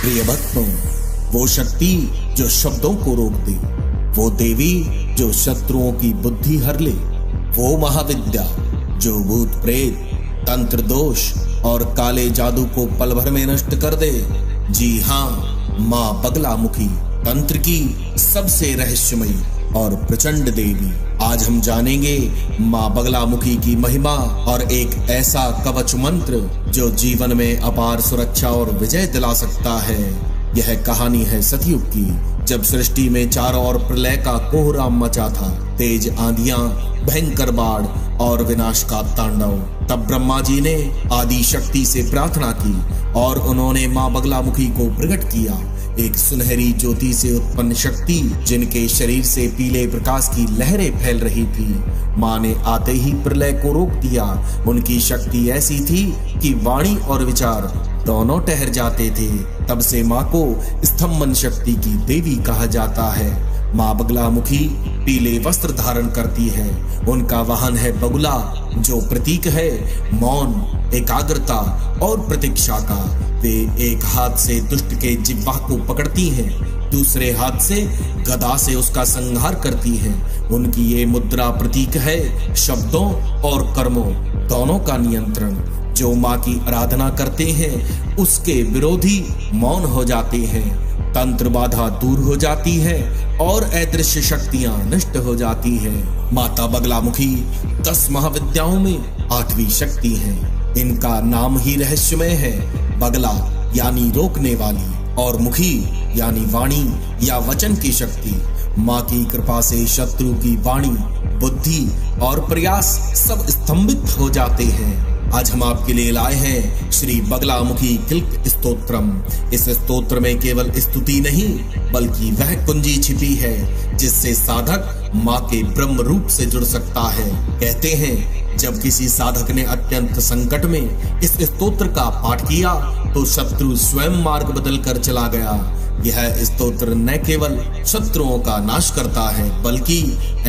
प्रिय भक्तों, वो शक्ति जो शब्दों को रोक दे, वो देवी जो शत्रुओं की बुद्धि हर ले, वो महाविद्या जो भूत प्रेत, तंत्र दोष और काले जादू को पल भर में नष्ट कर दे। जी हाँ, माँ बगलामुखी तंत्र की सबसे रहस्यमयी और प्रचंड देवी। आज हम जानेंगे माँ बगलामुखी की महिमा और एक ऐसा कवच मंत्र जो जीवन में अपार सुरक्षा और विजय दिला सकता है। यह कहानी है सतयुग की, जब सृष्टि में चारों ओर प्रलय का कोहराम मचा था। तेज आंधियां, भयंकर बाढ़ और विनाश का तांडव। तब ब्रह्मा जी ने आदि शक्ति से प्रार्थना की और उन्होंने माँ बगलामुखी को प्रकट किया, एक सुनहरी ज्योति से उत्पन्न शक्ति जिनके शरीर से पीले प्रकाश की लहरें फैल रही थी। माँ ने आते ही प्रलय को रोक दिया। उनकी शक्ति ऐसी थी कि वाणी और विचार दोनों ठहर जाते थे। तब से माँ को स्तंभन शक्ति की देवी कहा जाता है। माँ बगलामुखी पीले वस्त्र धारण करती है। उनका वाहन है बगुला, जो प्रतीक है मौन, एकाग्रता और प्रतीक्षा का। वे एक हाथ से दुष्ट के जिह्वा को पकड़ती हैं, दूसरे हाथ से गदा से उसका संहार करती हैं। उनकी ये मुद्रा प्रतीक है शब्दों और कर्मों दोनों का नियंत्रण। जो माँ की आराधना करते हैं उसके विरोधी मौन हो जाते हैं, तंत्र बाधा दूर हो जाती है और अदृश्य शक्तियां नष्ट हो जाती हैं। माता बगलामुखी 10 महाविद्याओं में 8वीं शक्ति है। इनका नाम ही रहस्यमय है। बगला यानी रोकने वाली और मुखी यानी वाणी या वचन की शक्ति। माँ की कृपा से शत्रु की वाणी, बुद्धि और प्रयास सब स्तंभित हो जाते हैं। आज हम आपके लिए लाए हैं श्री बगलामुखी किल्क स्तोत्रम। इस स्तोत्र में केवल स्तुति नहीं बल्कि वह कुंजी छिपी है जिससे साधक माँ के ब्रह्म रूप से जुड़ सकता है। कहते हैं जब किसी साधक ने अत्यंत संकट में इस स्तोत्र का पाठ किया तो शत्रु स्वयं मार्ग बदल कर चला गया। यह स्तोत्र न केवल शत्रुओं का नाश करता है बल्कि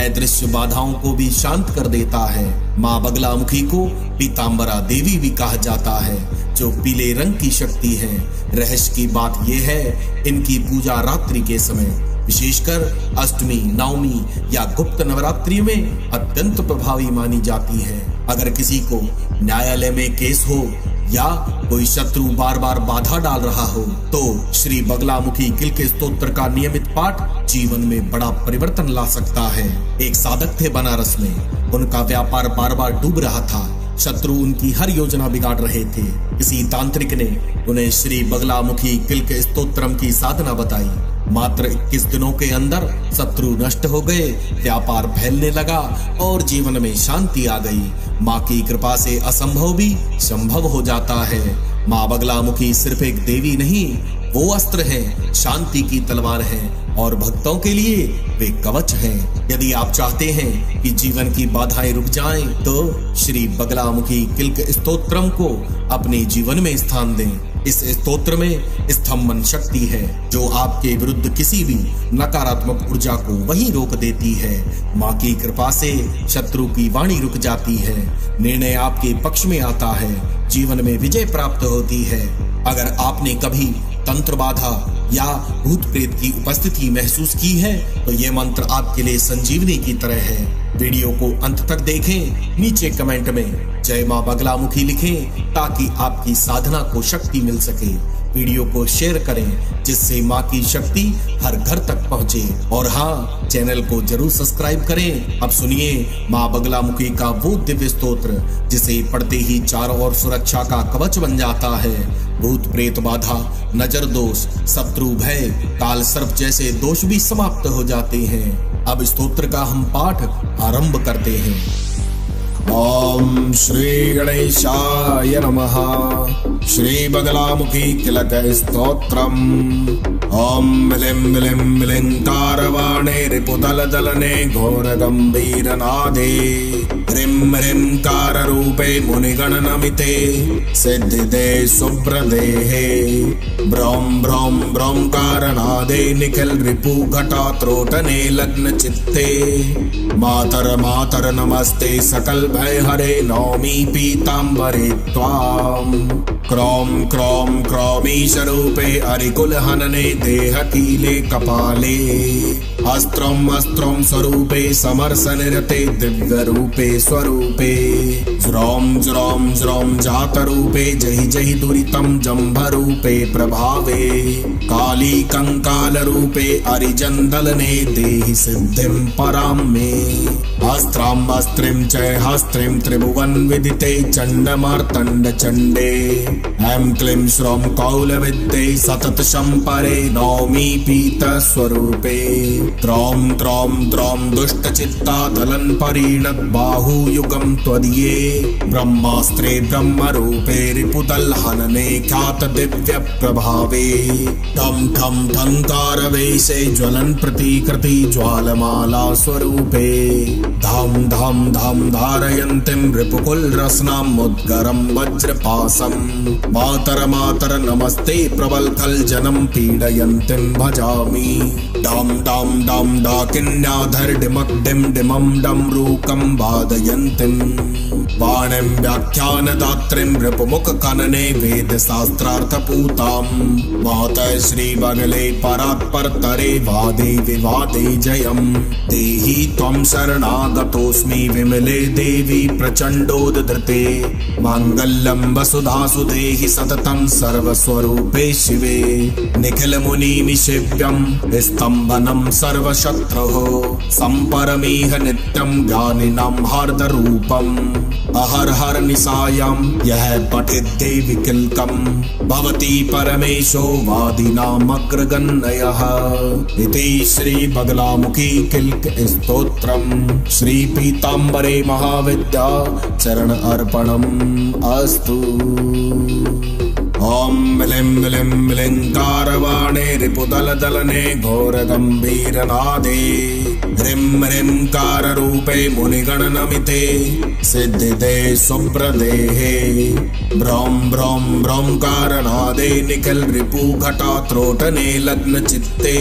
अदृश्य बाधाओं को भी शांत कर देता है। माँ बगलामुखी को पीतांबरा देवी भी कहा जाता है, जो पीले रंग की शक्ति है। रहस्य की बात यह है, इनकी पूजा रात्रि के समय, विशेषकर अष्टमी, नवमी या गुप्त नवरात्रि में अत्यंत प्रभावी मानी जाती है। अगर किसी को न्यायालय में केस हो या कोई शत्रु बार बार बाधा डाल रहा हो तो श्री बगलामुखी किल्क स्तोत्र का नियमित पाठ जीवन में बड़ा परिवर्तन ला सकता है। एक साधक थे बनारस में, उनका व्यापार बार बार डूब रहा था। शत्रु उनकी हर योजना बिगाड़ रहे थे। किसी तांत्रिक ने उन्हें श्री बगलामुखी किल्क स्तोत्रम की साधना बताई। मात्र 21 दिनों के अंदर शत्रु नष्ट हो गए, व्यापार फैलने लगा और जीवन में शांति आ गई। माँ की कृपा से असंभव भी संभव हो जाता है। माँ बगलामुखी सिर्फ एक देवी नहीं, वो अस्त्र है, शांति की तलवार है और भक्तों के लिए वे कवच हैं। यदि आप चाहते हैं कि जीवन की बाधाएं रुक जाएं, तो श्री बगलामुखी किल्क स्तोत्रम को अपने जीवन में स्थान दें। इस स्तोत्र में स्तंभन शक्ति है जो आपके विरुद्ध किसी भी नकारात्मक ऊर्जा को वहीं रोक देती है। माँ की कृपा से शत्रु की वाणी रुक जाती है, निर्णय आपके पक्ष में आता है, जीवन में विजय प्राप्त होती है। अगर आपने कभी तंत्र बाधा या भूत प्रेत की उपस्थिति महसूस की है तो ये मंत्र आपके लिए संजीवनी की तरह है। वीडियो को अंत तक देखें, नीचे कमेंट में जय माँ बगलामुखी लिखें ताकि आपकी साधना को शक्ति मिल सके। वीडियो को शेयर करें जिससे माँ की शक्ति हर घर तक पहुँचे। और हाँ, चैनल को जरूर सब्सक्राइब करें। अब सुनिए माँ बगलामुखी का वो दिव्य स्तोत्र जिसे पढ़ते ही चारों ओर सुरक्षा का कवच बन जाता है। भूत प्रेत बाधा, नजर दोष, शत्रु भय, काल सर्प जैसे दोष भी समाप्त हो जाते हैं। अब स्तोत्र का हम पाठ आरंभ करते हैं। ओम श्री गणेशाय नमः। श्री बगलामुखी किल्क स्तोत्रम। ओम मिलिं मिलिं मिलिंकारवाणे रिपुदलदलने घोर गंभीर नादे। ह्रीं ह्रीं कार रूपे मुनिगणनमिते सिद्धिदे शुभ्रदेहे। ब्रौं ब्रौं ब्रौंकारनादे निखिल रिपु घटा त्रोटने लग्न चित्ते। मातर मातर नमस्ते सकल भय हरे नौमि पीतांबरे त्वाम्। क्रौं क्रौं क्रौमीशरूपे अरिकुल हनने देहकीले कपाले अस्त्रं अस्त्रं स्वरूपे समरसनिरते दिव्यरूपे स्वरूपे ज्रौं ज्रौं ज्रौं जातरूपे जहि जहि दुरितं जम्भरूपे प्रभावे काली कंकालरूपे अरिजन्दलने देहि सिद्धिं परां मे अस्त्रां अस्त्रिं च हस्त्रिं त्रिभुवन विदिते चण्डमार्तण्ड चण्डे ऐं क्लीं श्रौं कौलविद्ये सतत शम्परे नौमि पीत स्वरूपे त्रौं त्रौं त्रौं दुष्टचित्ता दलन परिणत बाहुयुगं त्वदीये ब्रह्मास्त्रे ब्रह्मरूपे रिपुदल हनने ख्यात दिव्य प्रभावे ठं ठं ठंकारवेशे ज्वलन प्रतिकृति ज्वालमाला स्वरूपे धाम धाम धाम धारयन्तीं रिपुकुल रसनां मुद्गरं वज्रपासं मातर मातर नमस्ते प्रबल खल जनम पीडयन्तीं भजामि डाम डाम डाम डाकिन्याधर डिमक डिम डिमं डमरूकं वादयन्तीं वाणिं व्याख्यानदात्रीं रिपुमुख कनने वेद शास्त्रार्थ पूतां मातः श्री बगले परात्परतरे वादे विवादे जयं देहि त्वं शरणागतोऽस्मि विमले देवी प्रचण्डोद्धृते माङ्गल्यं वसुधासु देहि सततं सर्वस्वरूपे शिवे निखिल मुनिमिषेव्यं स्तम्भनं सर्वशत्रुः सम्परमेह नित्यं ज्ञानिनां हार्दरूपम् अहर हर निशायां यह पठित देवी किल्कं भवति परमेशो वादिनामग्रगण्यः इति श्री बगलामुखी किल्क स्तोत्रम् श्री पीताम्बरे महाविद्या चरण अर्पणम् अस्तु। ओम मिलिं मिलिं मिलिंकारवाणे रिपुदलदलने घोरगम्भीरनादे ह्रीं ह्रीं काररूपे मुनिगणनमिते सिद्धिदे सुप्रदेहे ब्रौं ब्रौं ब्रौंकारनादे निखिल रिपुघटात्रोटने लग्न चित्ते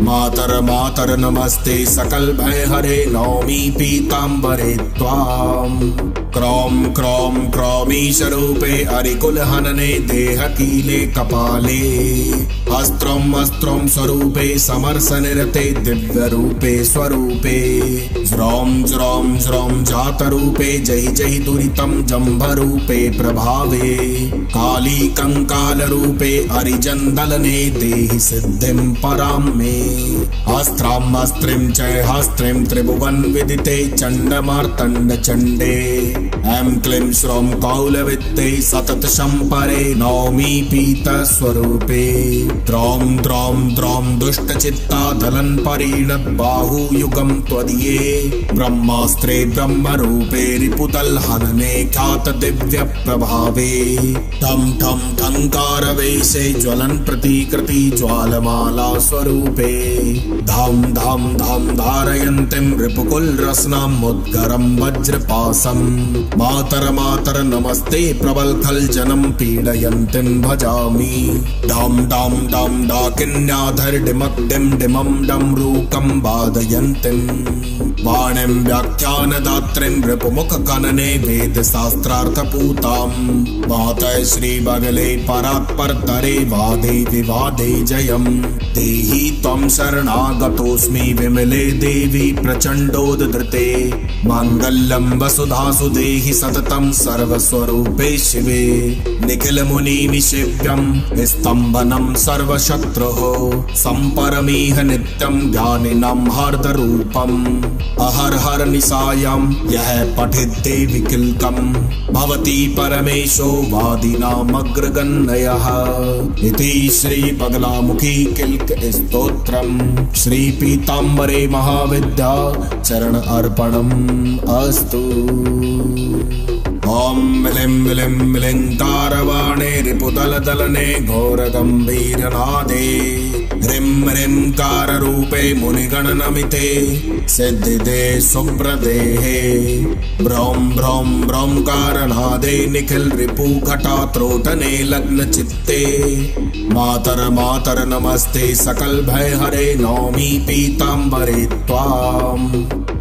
मातर मातर नमस्ते सकल भय हरे नौमि पीताम्बरे त्वाम् क्रौं क्रौं क्रौमीशरूपे अरिकुल हनने देहकीले कपाले अस्त्रं अस्त्रं स्वरूपे समरसनिरते दिव्यरूपे स्वरूपे ज्रौं ज्रौं ज्रौं जातरूपे जहि जहि दुरितं जम्भरूपे प्रभावे काली कंकालरूपे अरिजन्दलने देहि सिद्धिं परां मे अस्त्रां अस्त्रिं च हस्त्रिं त्रिभुवन विदिते चण्डमार्तण्ड चण्डे ऐं क्लीं श्रौं कौलविद्ये सतत शम्परे नौमि पीत स्वरूपे त्रौं त्रौं त्रौं दुष्टचित्ता दलन परिणत बाहुयुगं त्वदीये ब्रह्मास्त्रे ब्रह्मरूपे रिपुदल हनने ख्यात दिव्य प्रभावे ठं ठं ठंकारवेशे ज्वलन प्रतिकृति ज्वालमाला स्वरूपे धाम धाम धाम धारयन्तीं रिपुकुल रसनां मुद्गरं वज्रपासं मातर मातर नमस्ते प्रबल खल जनम पीडयन्तीं भजामि डाम डाम डाम डाकिन्याधर डिमक डिम डिमं डमरूकं वादयन्तीं वाणिं व्याख्यानदात्रीं रिपुमुख कनने वेद शास्त्रार्थ पूतां मातः श्री बगले परात्परतरे वादे विवादे जयं देहि त्वं शरणागतोऽस्मि विमले देवी प्रचण्डोद्धृते माङ्गल्यं वसुधासु देहि सततं सर्वस्वरूपे शिवे निखिल मुनिमिषेव्यं स्तम्भनं सर्वशत्रुः सम्परमेह नित्यं ज्ञानिनां हार्दरूपम् अहर हर निशायां यह पठित देवी किल्कं भवति परमेशो वादिनामग्रगण्यः इति श्री बगलामुखी किल्क स्तोत्रम् श्री पीताम्बरे महाविद्या चरण अर्पणम् अस्तु। ओम मिलिं मिलिं मिलिंकारवाणे रिपुदलदलने घोरगम्भीरनादे ह्रीं ह्रीं काररूपे मुनिगणनमिते सिद्धिदे सुप्रदेहे ब्रौं ब्रौं ब्रौंकारनादे निखिल रिपुघटात्रोटने लग्न चित्ते मातर मातर नमस्ते सकल भय हरे नौमि पीताम्बरे त्वाम्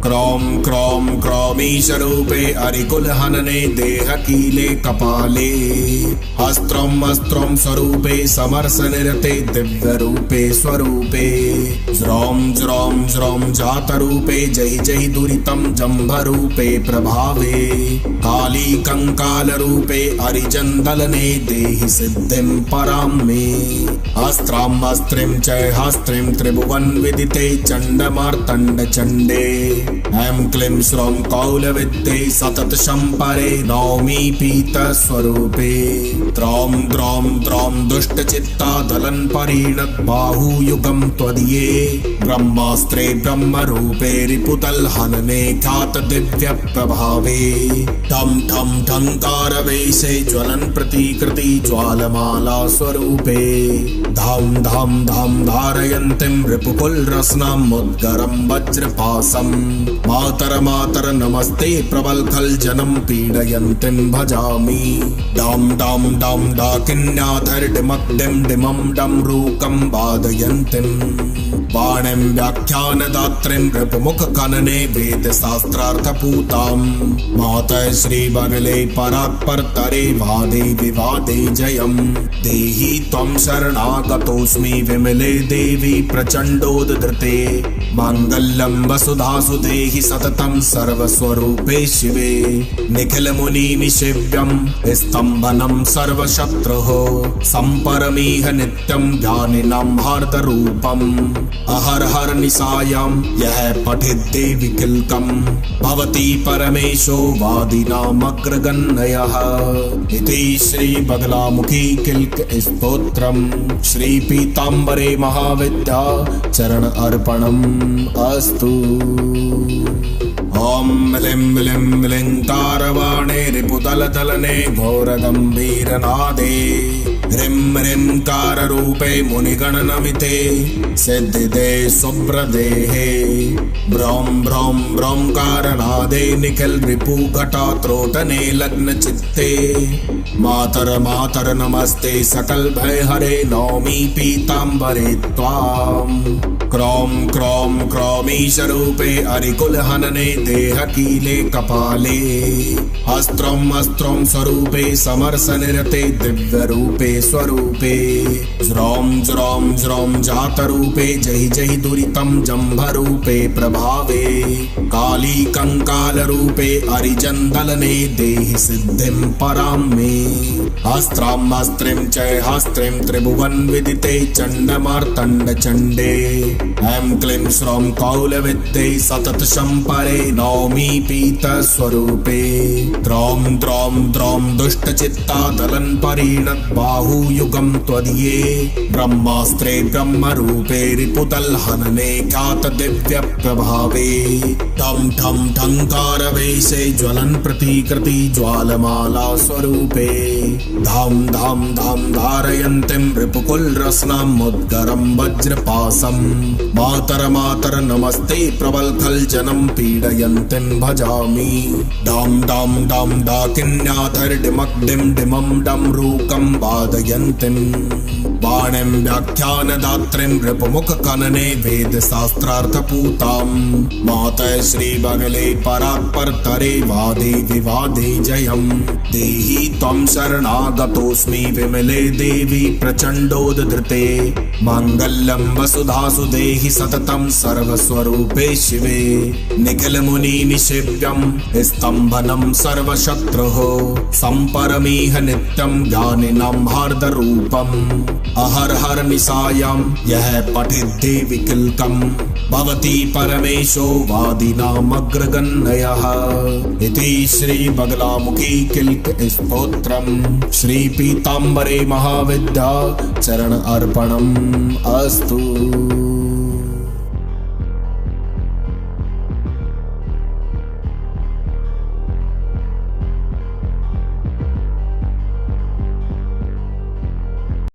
क्रौम क्रौम क्रौमीशरूपे अरिकुलहनने देहकीले कपाले अस्त्रम अस्त्रम स्वरूपे समरसनिरते दिव्यरूपे स्वरूपे ज्रौम ज्रौम ज्रौम जातरूपे जहि जहि दुरितं जम्भरूपे प्रभावे काली कंकालरूपे अरिजन्दलने देहि सिद्धिं परां मे अस्त्रां अस्त्रिं च हस्त्रिं त्रिभुवन विदिते चण्डमार्तण्ड चण्डे ऐं क्लीं श्रौं कौलविद्ये सतत शम्परे नौमी पीत स्वरूपे त्रौं द्रौं द्रौं दुष्टचित्ता दलन परिणत बाहुयुगं त्वदीये ब्रह्मास्त्रे ब्रह्मरूपे रिपुतल हनने ख्यात दिव्य प्रभावे ठं ठं ठंकारवेशे ज्वलन प्रतिकृति ज्वालमाला स्वरूपे धाम धाम धाम धारयन्तीं रिपुकुल रसनां मुद्गरं वज्रपासम् मातर मातर नमस्ते प्रबलखल जनम पीडयन्तीं भजामि डाम डाम डाम डाकिन्याधर डिमक डिम डिमम डम रूकं वादयन्तीं वाणिं व्याख्यानदात्रीं रिपुमुख कनने वेद शास्त्रार्थपूतां मातः श्री बगले परात्परतरे वादे विवादे जयं देहि त्वं शरणागतोऽस्मि विमले देवी प्रचण्डोद्धृते माङ्गल्यं वसुधासु देहि सततं सर्वस्वरूपे शिवे निखिल मुनि निशिव्यं स्तम्भनं सर्वशत्रुः सम्परमीह नित्यं ज्ञानिनां हार्दरूपम् अहर हर निशायां यह पठित देवी किल्कं भवति परमेशो वादिनामग्रगण्यः इति श्री बगलामुखी किल्क स्तोत्रम् श्री पीताम्बरे महाविद्या चरण अर्पणम् अस्तु। ओम मिलिं मिलिं मिलिंकारवाणे रिपुदलदलने घोरगम्भीरनादे ह्रीं ह्रीं काररूपे मुनिगणनमिते सिद्धिदे शुभ्रदेहे ब्रौं ब्रौं ब्रौंकारनादे निखिल रिपुघटात्रोटने लग्न चित्ते मातर मातर नमस्ते सकल भय हरे नौमी पीताम्बरे त्वाम् क्रौं क्रौं क्रौमीशरूपे अरिकुलहनने देहकीले कपाले अस्त्रं अस्त्रं स्वरूपे समरसनिरते दिव्यरूपे स्वरूपे ज्रौं ज्रौं ज्रौं जातरूपे जहि जहि दुरितं जम्भरूपे प्रभावे काली कंकालरूपे अरिजन्दलने देहि सिद्धिं परां मे अस्त्रां अस्त्रिं च हस्त्रिं त्रिभुवन विदिते चण्डमार्तण्ड चण्डे ऐं क्लीं श्रौं कौलविद्ये सतत शम्परे नौमी पीत स्वरूपे त्रौं द्रौं द्रौं दुष्टचित्ता दलन परिणत बाहुयुगं त्वदीये ब्रह्मास्त्रे ब्रह्मरूपे रिपुतल हनने ख्यात दिव्य प्रभावे ठं ठं ठंकारवेशे ज्वलन प्रतिकृति ज्वालमाला स्वरूपे धाम धाम धाम धारयन्तीं रिपुकुल रसनां मुद्गरं वज्रपासम् मातर मातर नमस्ते प्रबलखल जनम पीडयन्तीं भजामि डाम डाम डाम डाकिन्याधर डिमक डिम डिमम डम रूकं वादयन्तीं वाणिं व्याख्यानदात्रीं रिपुमुख कनने वेद शास्त्रार्थपूतां मातः श्री बगले परात्परतरे वादे विवादे जयं देहि त्वं शरणागतोऽस्मि विमले देवी प्रचण्डोद्धृते माङ्गल्यं वसुधासु देहि सततं सर्वस्वरूपे शिवे निखिल मुनि निशिव्यं स्तम्भनं सर्वशत्रुः सम्परमीह नित्यं ज्ञानिनां हार्दरूपम् अहर हर निशायां यह पठित देवी किल्कं भवति परमेशो वादिनामग्रगण्यः इति श्री बगलामुखी किल्क स्तोत्रम् श्री पीताम्बरे महाविद्या चरण अर्पणम् अस्तु।